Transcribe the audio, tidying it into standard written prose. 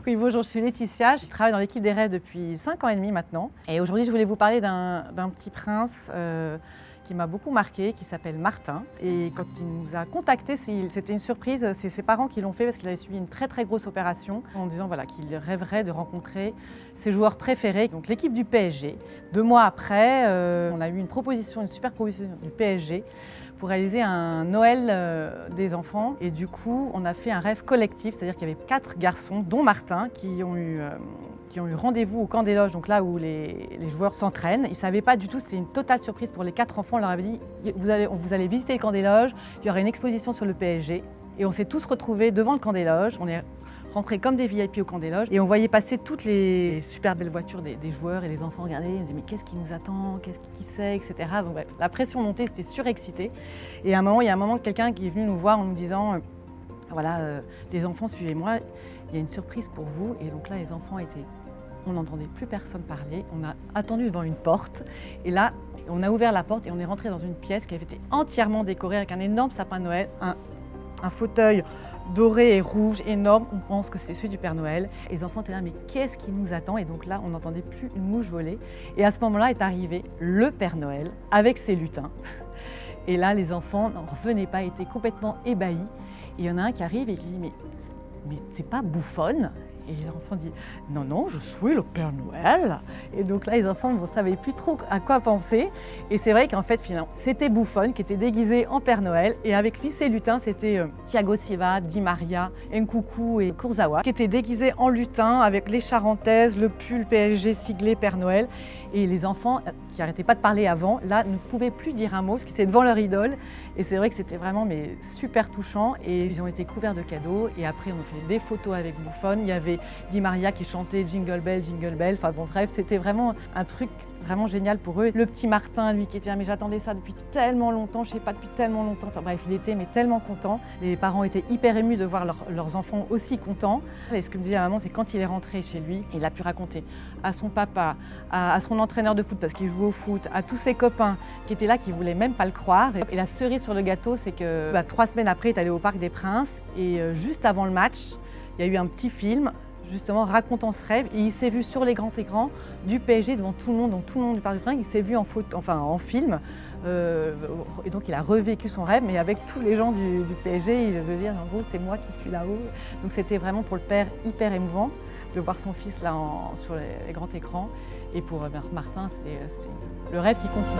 Oui, bonjour, je suis Laetitia, je travaille dans l'équipe des rêves depuis 5 ans et demi maintenant. Et aujourd'hui, je voulais vous parler d'un petit prince qui m'a beaucoup marqué, qui s'appelle Martin. Et quand il nous a contactés, c'était une surprise, c'est ses parents qui l'ont fait parce qu'il avait subi une très très grosse opération en disant voilà, qu'il rêverait de rencontrer ses joueurs préférés, donc l'équipe du PSG. 2 mois après, on a eu une super proposition du PSG pour réaliser un Noël des enfants. Et du coup, on a fait un rêve collectif, c'est-à-dire qu'il y avait 4 garçons, dont Martin, qui ont eu rendez-vous au camp des loges, donc là où les joueurs s'entraînent. Ils ne savaient pas du tout, c'était une totale surprise pour les 4 enfants. On leur avait dit, vous allez visiter le camp des loges, il y aura une exposition sur le PSG. Et on s'est tous retrouvés devant le camp des loges. On est rentrés comme des VIP au camp des loges et on voyait passer toutes les super belles voitures des joueurs et les enfants regardaient, ils me disaient mais qu'est-ce qui nous attend, qui c'est, etc. Donc bref, la pression montait, c'était surexcité. Et à un moment, il y a un moment quelqu'un qui est venu nous voir en nous disant voilà, les enfants suivez-moi, il y a une surprise pour vous. Et donc là les enfants étaient, on n'entendait plus personne parler, on a attendu devant une porte et là on a ouvert la porte et on est rentré dans une pièce qui avait été entièrement décorée avec un énorme sapin de Noël, un fauteuil doré et rouge énorme, on pense que c'est celui du Père Noël. Et les enfants étaient là, mais qu'est-ce qui nous attend? Et donc là, on n'entendait plus une mouche voler. Et à ce moment-là est arrivé le Père Noël avec ses lutins. Et là, les enfants n'en revenaient pas, étaient complètement ébahis. Et il y en a un qui arrive et qui dit, mais c'est pas bouffonne? Et l'enfant dit « Non, non, je suis le Père Noël ». Et donc là, les enfants ne savaient plus trop à quoi penser. Et c'est vrai qu'en fait, finalement, c'était Buffon qui était déguisé en Père Noël. Et avec lui, ses lutins, c'était Thiago Silva, Di Maria, Nkunku et Kurzawa, qui étaient déguisés en lutins avec les charentaises, le pull PSG siglé Père Noël. Et les enfants, qui n'arrêtaient pas de parler avant, là, ne pouvaient plus dire un mot, parce qu'ils étaient devant leur idole. Et c'est vrai que c'était vraiment super touchant. Et ils ont été couverts de cadeaux. Et après, on a fait des photos avec Buffon. Il y avait Di Maria qui chantait Jingle Bell, Jingle Bell. Enfin bon, bref, c'était vraiment un truc vraiment génial pour eux. Le petit Martin, lui, qui était là, mais j'attendais ça depuis tellement longtemps, je sais pas, depuis tellement longtemps. Enfin bref, il était tellement content. Les parents étaient hyper émus de voir leurs enfants aussi contents. Et ce que me disait la maman, c'est quand il est rentré chez lui, il a pu raconter à son papa, à son entraîneur de foot, parce qu'il jouait au foot, à tous ses copains qui étaient là, qui voulaient même pas le croire. Et la cerise sur le gâteau, c'est que 3 semaines après, il est allé au Parc des Princes. Et juste avant le match, il y a eu un petit film justement racontant ce rêve, et il s'est vu sur les grands écrans du PSG devant tout le monde, donc tout le monde du Parc des Princes, il s'est vu en film, et donc il a revécu son rêve, mais avec tous les gens du PSG, il veut dire en gros c'est moi qui suis là-haut. Donc c'était vraiment pour le père hyper émouvant de voir son fils là sur les grands écrans, et pour Martin c'est le rêve qui continue.